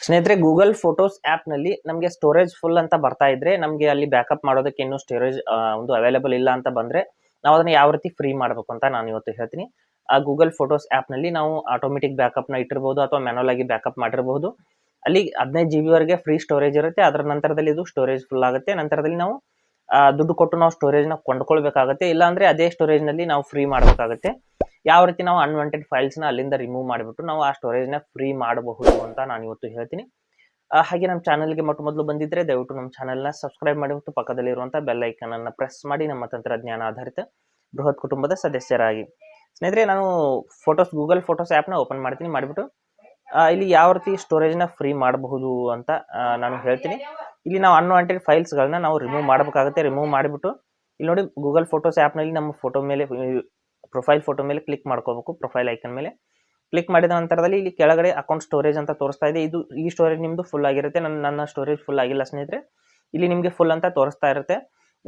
ಸ್ನೇಹಿತರೆ, Google photos ಆ್ಯಪ್ನಲ್ಲಿ ನಮಗೆ ಸ್ಟೋರೇಜ್ ಫುಲ್ ಅಂತ ಬರ್ತಾ ಇದ್ರೆ, ನಮಗೆ ಅಲ್ಲಿ ಬ್ಯಾಕಪ್ ಮಾಡೋದಕ್ಕೆ ಇನ್ನೂ ಸ್ಟೋರೇಜ್ ಒಂದು ಅವೈಲೇಬಲ್ ಇಲ್ಲ ಅಂತ ಬಂದರೆ, ನಾವು ಅದನ್ನು ಯಾವ ರೀತಿ ಫ್ರೀ ಮಾಡಬೇಕು ಅಂತ ನಾನು ಇವತ್ತು ಹೇಳ್ತೀನಿ. ಆ ಗೂಗಲ್ ಫೋಟೋಸ್ ಆ್ಯಪ್ನಲ್ಲಿ ನಾವು ಆಟೋಮೆಟಿಕ್ ಬ್ಯಾಕಪ್ನ ಇಟ್ಟಿರ್ಬೋದು ಅಥವಾ ಮ್ಯಾನುವಲ್ ಆಗಿ ಬ್ಯಾಕಪ್ ಮಾಡಿರಬಹುದು. ಅಲ್ಲಿ 15 GB ವರೆಗೆ ಫ್ರೀ ಸ್ಟೋರೇಜ್ ಇರುತ್ತೆ. ಅದರ ನಂತರದಲ್ಲಿ ಇದು ಸ್ಟೋರೇಜ್ ಫುಲ್ ಆಗುತ್ತೆ. ನಂತರದಲ್ಲಿ ನಾವು ದುಡ್ಡು ಕೊಟ್ಟು ನಾವು ಸ್ಟೋರೇಜ್ನ ಕೊಂಡ್ಕೊಳ್ಬೇಕಾಗುತ್ತೆ. ಇಲ್ಲಾಂದರೆ ಅದೇ ಸ್ಟೋರೇಜ್ನಲ್ಲಿ ನಾವು ಫ್ರೀ ಮಾಡಬೇಕಾಗುತ್ತೆ. ಯಾವ ರೀತಿ ನಾವು ಅನ್ವಾಂಟೆಡ್ ಫೈಲ್ಸ್ನ ಅಲ್ಲಿಂದ ರಿಮೂವ್ ಮಾಡಿಬಿಟ್ಟು ನಾವು ಆ ಸ್ಟೋರೇಜ್ನ ಫ್ರೀ ಮಾಡಬಹುದು ಅಂತ ನಾನು ಇವತ್ತು ಹೇಳ್ತೀನಿ. ಹಾಗೆ ನಮ್ಮ ಚಾನಲ್ಗೆ ಮೊದಲು ಬಂದಿದ್ದರೆ ದಯವಿಟ್ಟು ನಮ್ಮ ಚಾನಲ್ನ ಸಬ್ಸ್ಕ್ರೈಬ್ ಮಾಡಿ ಮತ್ತು ಪಕ್ಕದಲ್ಲಿರುವಂಥ ಬೆಲ್ ಐಕನ್ ಅನ್ನು ಪ್ರೆಸ್ ಮಾಡಿ ನಮ್ಮ ತಂತ್ರಜ್ಞಾನ ಆಧಾರಿತ ಬೃಹತ್ ಕುಟುಂಬದ ಸದಸ್ಯರಾಗಿ. ಸ್ನೇಹಿತರೆ, ನಾನು ಗೂಗಲ್ ಫೋಟೋಸ್ ಆ್ಯಪ್ನ ಓಪನ್ ಮಾಡ್ತೀನಿ. ಮಾಡಿಬಿಟ್ಟು ಇಲ್ಲಿ ಯಾವ ರೀತಿ ಸ್ಟೋರೇಜ್ನ ಫ್ರೀ ಮಾಡಬಹುದು ಅಂತ ನಾನು ಹೇಳ್ತೀನಿ. ಇಲ್ಲಿ ನಾವು ಅನ್ವಾಂಟೆಡ್ ಫೈಲ್ಸ್ಗಳನ್ನ ನಾವು ರಿಮೂವ್ ಮಾಡಬೇಕಾಗುತ್ತೆ. ರಿಮೂವ್ ಮಾಡಿಬಿಟ್ಟು ಇಲ್ಲಿ ನೋಡಿ, ಗೂಗಲ್ ಫೋಟೋಸ್ ಆ್ಯಪ್ನಲ್ಲಿ ನಮ್ಮ ಫೋಟೋ ಮೇಲೆ ಪ್ರೊಫೈಲ್ ಫೋಟೋ ಮೇಲೆ ಕ್ಲಿಕ್ ಮಾಡ್ಕೋಬೇಕು. ಪ್ರೊಫೈಲ್ ಐಕನ್ ಮೇಲೆ ಕ್ಲಿಕ್ ಮಾಡಿದ ನಂತರದಲ್ಲಿ ಇಲ್ಲಿ ಕೆಳಗಡೆ ಅಕೌಂಟ್ ಸ್ಟೋರೇಜ್ ಅಂತ ತೋರಿಸ್ತಾ ಇದೆ. ಈ ಸ್ಟೋರೇಜ್ ನಿಮ್ಮದು ಫುಲ್ ಆಗಿರುತ್ತೆ. ನನ್ನ ಸ್ಟೋರೇಜ್ ಫುಲ್ ಆಗಿಲ್ಲ ಸ್ನೇಹಿತರೆ. ಇಲ್ಲಿ ನಿಮಗೆ ಫುಲ್ ಅಂತ ತೋರಿಸ್ತಾ ಇರುತ್ತೆ.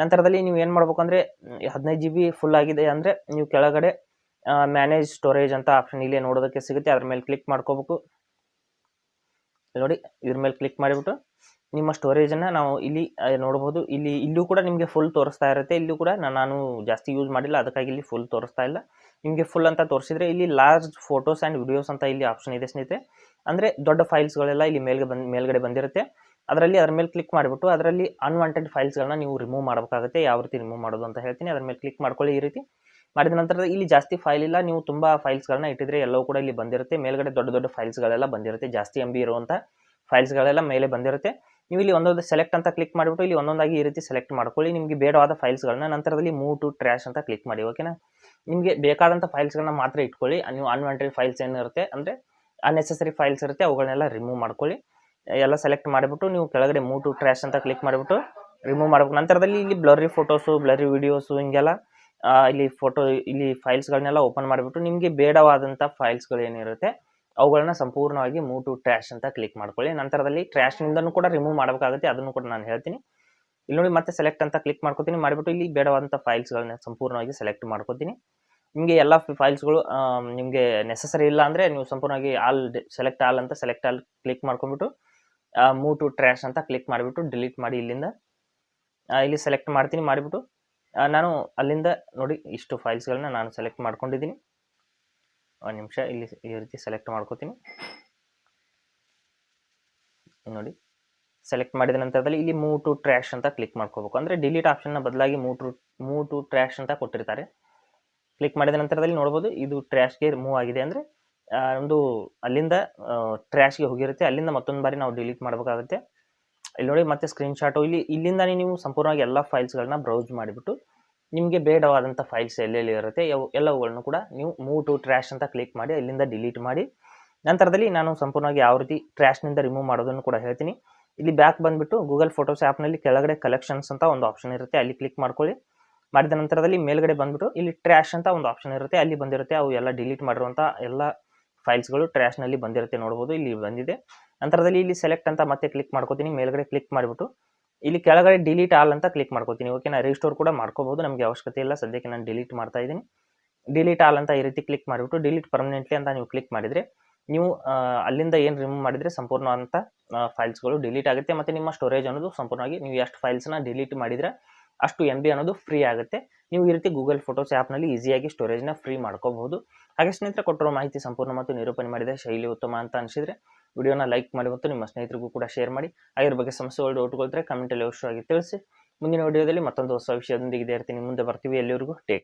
ನಂತರದಲ್ಲಿ ನೀವು ಏನು ಮಾಡ್ಬೇಕು ಅಂದರೆ, 15 GB ಫುಲ್ ಆಗಿದೆ ಅಂದರೆ ನೀವು ಕೆಳಗಡೆ ಮ್ಯಾನೇಜ್ ಸ್ಟೋರೇಜ್ ಅಂತ ಆಪ್ಷನ್ ಇಲ್ಲಿ ನೋಡೋದಕ್ಕೆ ಸಿಗುತ್ತೆ. ಅದ್ರ ಮೇಲೆ ಕ್ಲಿಕ್ ಮಾಡ್ಕೋಬೇಕು. ನೋಡಿ, ಇದ್ರ ಮೇಲೆ ಕ್ಲಿಕ್ ಮಾಡಿಬಿಟ್ಟು ನಿಮ್ಮ ಸ್ಟೋರೇಜನ್ನು ನಾವು ಇಲ್ಲಿ ನೋಡ್ಬೋದು. ಇಲ್ಲೂ ಕೂಡ ನಿಮಗೆ ಫುಲ್ ತೋರಿಸ್ತಾ ಇರುತ್ತೆ. ಇಲ್ಲೂ ಕೂಡ ನಾನು ಜಾಸ್ತಿ ಯೂಸ್ ಮಾಡಿಲ್ಲ, ಅದಕ್ಕಾಗಿ ಇಲ್ಲಿ ಫುಲ್ ತೋರಿಸ್ತಾ ಇಲ್ಲ. ನಿಮಗೆ ಫುಲ್ ಅಂತ ತೋರಿಸಿದ್ರೆ ಇಲ್ಲಿ ಲಾರ್ಜ್ ಫೋಟೋಸ್ ಆ್ಯಂಡ್ ವಿಡಿಯೋಸ್ ಅಂತ ಇಲ್ಲಿ ಆಪ್ಷನ್ ಇದೆ ಸ್ನೇಹಿತರೆ. ಅಂದರೆ ದೊಡ್ಡ ಫೈಲ್ಸ್ಗಳೆಲ್ಲ ಇಲ್ಲಿ ಮೇಲ್ಗಡೆ ಬಂದಿರುತ್ತೆ. ಅದ್ರ ಮೇಲೆ ಕ್ಲಿಕ್ ಮಾಡಿಬಿಟ್ಟು ಅದರಲ್ಲಿ ಅನ್ವಾಂಟೆಡ್ ಫೈಲ್ಸ್ಗಳನ್ನ ನೀವು ರಿಮೂವ್ ಮಾಡಬೇಕಾಗುತ್ತೆ. ಯಾವ ರೀತಿ ರಿಮೂವ್ ಮಾಡೋದು ಅಂತ ಹೇಳ್ತೀನಿ. ಅದ್ರ ಮೇಲೆ ಕ್ಲಿಕ್ ಮಾಡ್ಕೊಳ್ಳಿ. ಈ ರೀತಿ ಮಾಡಿದ ನಂತರ ಇಲ್ಲಿ ಜಾಸ್ತಿ ಫೈಲ್ ಇಲ್ಲ, ನೀವು ತುಂಬ ಫೈಲ್ಸ್ಗಳನ್ನ ಇಟ್ಟಿದ್ರೆ ಎಲ್ಲವೂ ಕೂಡ ಇಲ್ಲಿ ಬಂದಿರುತ್ತೆ. ಮೇಲ್ಗಡೆ ದೊಡ್ಡ ಫೈಲ್ಸ್ಗಳೆಲ್ಲ ಬಂದಿರುತ್ತೆ. ಜಾಸ್ತಿ MB ಇರುವಂಥ ಫೈಲ್ಸ್ಗಳೆಲ್ಲ ಮೇಲೆ ಬಂದಿರುತ್ತೆ. ನೀವು ಇಲ್ಲಿ ಒಂದೊಂದು ಸೆಲೆಕ್ಟ್ ಅಂತ ಕ್ಲಿಕ್ ಮಾಡಿಬಿಟ್ಟು ಇಲ್ಲಿ ಒಂದೊಂದಾಗಿ ಈ ರೀತಿ ಸೆಲೆಕ್ಟ್ ಮಾಡ್ಕೊಳ್ಳಿ. ನಿಮಗೆ ಬೇಡವಾದ ಫೈಲ್ಸ್ಗಳನ್ನ ನಂತರದಲ್ಲಿ ಮೂವ್ ಟು ಟ್ರ್ಯಾಶ್ ಅಂತ ಕ್ಲಿಕ್ ಮಾಡಿ. ಓಕೆನಾ? ನಿಮಗೆ ಬೇಕಾದಂಥ ಫೈಲ್ಸ್ಗಳನ್ನ ಮಾತ್ರ ಇಟ್ಕೊಳ್ಳಿ. ನೀವು ಅನ್ವಾಂಟೆಡ್ ಫೈಲ್ಸ್ ಏನಿರುತ್ತೆ ಅಂದರೆ ಅನ್ನೆಸೆಸರಿ ಫೈಲ್ಸ್ ಇರುತ್ತೆ, ಅವುಗಳನ್ನೆಲ್ಲ ರಿಮೂವ್ ಮಾಡ್ಕೊಳ್ಳಿ. ಎಲ್ಲ ಸೆಲೆಕ್ಟ್ ಮಾಡಿಬಿಟ್ಟು ನೀವು ಕೆಳಗಡೆ ಮೂವ್ ಟು ಟ್ರ್ಯಾಶ್ ಅಂತ ಕ್ಲಿಕ್ ಮಾಡಿಬಿಟ್ಟು ರಿಮೂವ್ ಮಾಡಬೇಕು. ನಂತರದಲ್ಲಿ ಇಲ್ಲಿ ಬ್ಲರ್ರಿ ಫೋಟೋಸು, ಬ್ಲರ್ರಿ ವಿಡಿಯೋಸು ಹಿಂಗೆಲ್ಲ ಇಲ್ಲಿ ಫೈಲ್ಸ್ಗಳನ್ನೆಲ್ಲ ಓಪನ್ ಮಾಡಿಬಿಟ್ಟು ನಿಮಗೆ ಬೇಡವಾದಂಥ ಫೈಲ್ಸ್ಗಳು ಏನಿರುತ್ತೆ ಅವುಗಳನ್ನ ಸಂಪೂರ್ಣವಾಗಿ ಮೂವ್ ಟು ಟ್ರ್ಯಾಶ್ ಅಂತ ಕ್ಲಿಕ್ ಮಾಡ್ಕೊಳ್ಳಿ. ನಂತರದಲ್ಲಿ ಟ್ರ್ಯಾಶ್ನಿಂದನೂ ಕೂಡ ರಿಮೂವ್ ಮಾಡಬೇಕಾಗುತ್ತೆ. ಅದನ್ನು ಕೂಡ ನಾನು ಹೇಳ್ತೀನಿ. ಇಲ್ಲಿ ನೋಡಿ, ಮತ್ತೆ ಸೆಲೆಕ್ಟ್ ಅಂತ ಕ್ಲಿಕ್ ಮಾಡ್ಕೊತೀನಿ. ಮಾಡಿಬಿಟ್ಟು ಇಲ್ಲಿ ಬೇಡವಾದಂಥ ಫೈಲ್ಸ್ಗಳನ್ನ ಸಂಪೂರ್ಣವಾಗಿ ಸೆಲೆಕ್ಟ್ ಮಾಡ್ಕೊತೀನಿ. ನಿಮಗೆ ಎಲ್ಲ ಫೈಲ್ಸ್ಗಳು ನಿಮಗೆ ನೆಸಸರಿ ಇಲ್ಲ ಅಂದರೆ ನೀವು ಸಂಪೂರ್ಣವಾಗಿ ಸೆಲೆಕ್ಟ್ ಆಲ್ ಕ್ಲಿಕ್ ಮಾಡ್ಕೊಂಡ್ಬಿಟ್ಟು ಮೂವ್ ಟು ಟ್ರ್ಯಾಶ್ ಅಂತ ಕ್ಲಿಕ್ ಮಾಡಿಬಿಟ್ಟು ಡಿಲೀಟ್ ಮಾಡಿ. ಇಲ್ಲಿಂದ ಇಲ್ಲಿ ಸೆಲೆಕ್ಟ್ ಮಾಡ್ತೀನಿ. ಮಾಡಿಬಿಟ್ಟು ನಾನು ಅಲ್ಲಿಂದ ನೋಡಿ ಇಷ್ಟು ಫೈಲ್ಸ್ಗಳನ್ನ ನಾನು ಸೆಲೆಕ್ಟ್ ಮಾಡ್ಕೊಂಡಿದ್ದೀನಿ. ಒಂದು ನಿಮಿಷ, ಇಲ್ಲಿ ಈ ರೀತಿ ಸೆಲೆಕ್ಟ್ ಮಾಡ್ಕೋತೀನಿ. ನೋಡಿ, ಸೆಲೆಕ್ಟ್ ಮಾಡಿದ ನಂತರದಲ್ಲಿ ಇಲ್ಲಿ ಮೂವ್ ಟು ಟ್ರ್ಯಾಶ್ ಅಂತ ಕ್ಲಿಕ್ ಮಾಡ್ಕೋಬೇಕು. ಅಂದರೆ ಡಿಲೀಟ್ ಆಪ್ಷನ್ನ ಬದಲಾಗಿ ಮೂವ್ ಟು ಟ್ರ್ಯಾಶ್ ಅಂತ ಕೊಟ್ಟಿರ್ತಾರೆ. ಕ್ಲಿಕ್ ಮಾಡಿದ ನಂತರದಲ್ಲಿ ನೋಡ್ಬೋದು, ಇದು ಟ್ರ್ಯಾಶ್ಗೆ ಮೂವ್ ಆಗಿದೆ. ಅಂದರೆ ಒಂದು ಅಲ್ಲಿಂದ ಟ್ರ್ಯಾಶ್ಗೆ ಹೋಗಿರುತ್ತೆ. ಅಲ್ಲಿಂದ ಮತ್ತೊಂದು ಬಾರಿ ನಾವು ಡಿಲೀಟ್ ಮಾಡಬೇಕಾಗುತ್ತೆ. ಇಲ್ಲಿ ನೋಡಿ, ಮತ್ತೆ ಸ್ಕ್ರೀನ್ಶಾಟು ಇಲ್ಲಿಂದಾನೇ ನೀವು ಸಂಪೂರ್ಣವಾಗಿ ಎಲ್ಲ ಫೈಲ್ಸ್ಗಳನ್ನ ಬ್ರೌಸ್ ಮಾಡಿಬಿಟ್ಟು ನಿಮಗೆ ಬೇಡವಾದಂಥ ಫೈಲ್ಸ್ ಎಲ್ಲೆಲ್ಲಿ ಇರುತ್ತೆ ಎಲ್ಲವುಗಳನ್ನು ಕೂಡ ನೀವು ಮೂವ್ ಟು ಟ್ರ್ಯಾಶ್ ಅಂತ ಕ್ಲಿಕ್ ಮಾಡಿ ಅಲ್ಲಿಂದ ಡಿಲೀಟ್ ಮಾಡಿ. ನಂತರದಲ್ಲಿ ನಾನು ಸಂಪೂರ್ಣವಾಗಿ ಯಾವ ರೀತಿ ಟ್ರ್ಯಾಶ್ನಿಂದ ರಿಮೂವ್ ಮಾಡೋದನ್ನು ಕೂಡ ಹೇಳ್ತೀನಿ. ಇಲ್ಲಿ ಬ್ಯಾಕ್ ಬಂದುಬಿಟ್ಟು ಗೂಗಲ್ ಫೋಟೋಸ್ ಆ್ಯಪ್ನಲ್ಲಿ ಕೆಳಗಡೆ ಕಲೆಕ್ಷನ್ಸ್ ಅಂತ ಒಂದು ಆಪ್ಷನ್ ಇರುತ್ತೆ, ಅಲ್ಲಿ ಕ್ಲಿಕ್ ಮಾಡ್ಕೊಳ್ಳಿ. ಮಾಡಿದ ನಂತರದಲ್ಲಿ ಮೇಲ್ಗಡೆ ಬಂದುಬಿಟ್ಟು ಇಲ್ಲಿ ಟ್ರ್ಯಾಶ್ ಅಂತ ಒಂದು ಆಪ್ಷನ್ ಇರುತ್ತೆ, ಅಲ್ಲಿ ಬಂದಿರುತ್ತೆ. ಅವು ಎಲ್ಲ ಡಿಲೀಟ್ ಮಾಡಿರುವಂಥ ಎಲ್ಲ ಫೈಲ್ಸ್ಗಳು ಟ್ರ್ಯಾಶ್ನಲ್ಲಿ ಬಂದಿರುತ್ತೆ. ನೋಡ್ಬೋದು, ಇಲ್ಲಿ ಬಂದಿದೆ. ನಂತರದಲ್ಲಿ ಇಲ್ಲಿ ಸೆಲೆಕ್ಟ್ ಅಂತ ಮತ್ತೆ ಕ್ಲಿಕ್ ಮಾಡ್ಕೋತೀನಿ. ಮೇಲ್ಗಡೆ ಕ್ಲಿಕ್ ಮಾಡಿಬಿಟ್ಟು ಇಲ್ಲಿ ಕೆಳಗಡೆ ಡಿಲೀಟ್ ಆಲ್ ಅಂತ ಕ್ಲಿಕ್ ಮಾಡ್ಕೋತೀನಿ. ಓಕೆನಾ? ರೀಸ್ಟೋರ್ ಕೂಡ ಮಾಡ್ಕೋಬಹುದು, ನಮಗೆ ಅವಶ್ಯಕತೆ ಇಲ್ಲ. ಸದ್ಯಕ್ಕೆ ನಾನು ಡಿಲೀಟ್ ಮಾಡ್ತಾ ಇದ್ದೀನಿ. ಡಿಲೀಟ್ ಆಲ್ ಅಂತ ಈ ರೀತಿ ಕ್ಲಿಕ್ ಮಾಡಿಬಿಟ್ಟು ಡಿಲೀಟ್ ಪರ್ಮನೆಂಟ್ಲಿ ಅಂತ ನೀವು ಕ್ಲಿಕ್ ಮಾಡಿದರೆ ನೀವು ಅಲ್ಲಿಂದ ಏನು ರಿಮೂವ್ ಮಾಡಿದರೆ ಸಂಪೂರ್ಣವಾದಂಥ ಫೈಲ್ಸ್ಗಳು ಡಿಲೀಟ್ ಆಗುತ್ತೆ. ಮತ್ತು ನಿಮ್ಮ ಸ್ಟೋರೇಜ್ ಅನ್ನೋದು ಸಂಪೂರ್ಣವಾಗಿ ನೀವು ಎಷ್ಟು ಫೈಲ್ಸ್ನ ಡಿಲೀಟ್ ಮಾಡಿದರೆ ಅಷ್ಟು MB ಅನ್ನೋದು ಫ್ರೀ ಆಗುತ್ತೆ. ನೀವು ಈ ರೀತಿ ಗೂಗಲ್ ಫೋಟೋಸ್ ಆ್ಯಪ್ನಲ್ಲಿ ಈಸಿಯಾಗಿ ಸ್ಟೋರೇಜ್ನ ಫ್ರೀ ಮಾಡ್ಕೋಬಹುದು. ಹಾಗೆ ಸ್ನೇಹಿತರೆ, ಕೊಟ್ಟಿರೋ ಮಾಹಿತಿ ಸಂಪೂರ್ಣ ಮತ್ತು ನಿರೂಪಣೆ ಮಾಡಿದೆ ಶೈಲಿ ಉತ್ತಮ ಅಂತ ಅನಿಸಿದರೆ ವಿಡಿಯೋನ ಲೈಕ್ ಮಾಡಿ ಮತ್ತು ನಿಮ್ಮ ಸ್ನೇಹಿತರಿಗೂ ಕೂಡ ಶೇರ್ ಮಾಡಿ. ಅದರ ಬಗ್ಗೆ ಸಮಸ್ಯೆಗಳು ಡೌಟ್ಗಳಿದ್ರೆ ಕಮೆಂಟಲ್ಲಿ ಅವಶ್ಯವಾಗಿ ತಿಳಿಸಿ. ಮುಂದಿನ ವಿಡಿಯೋದಲ್ಲಿ ಮತ್ತೊಂದು ಹೊಸ ವಿಷಯದೊಂದಿಗೆ ಇರ್ತೀನಿ. ಮುಂದೆ ಬರ್ತೀವಿ. ಎಲ್ಲಿವರೆಗೂ ಟೇಕ್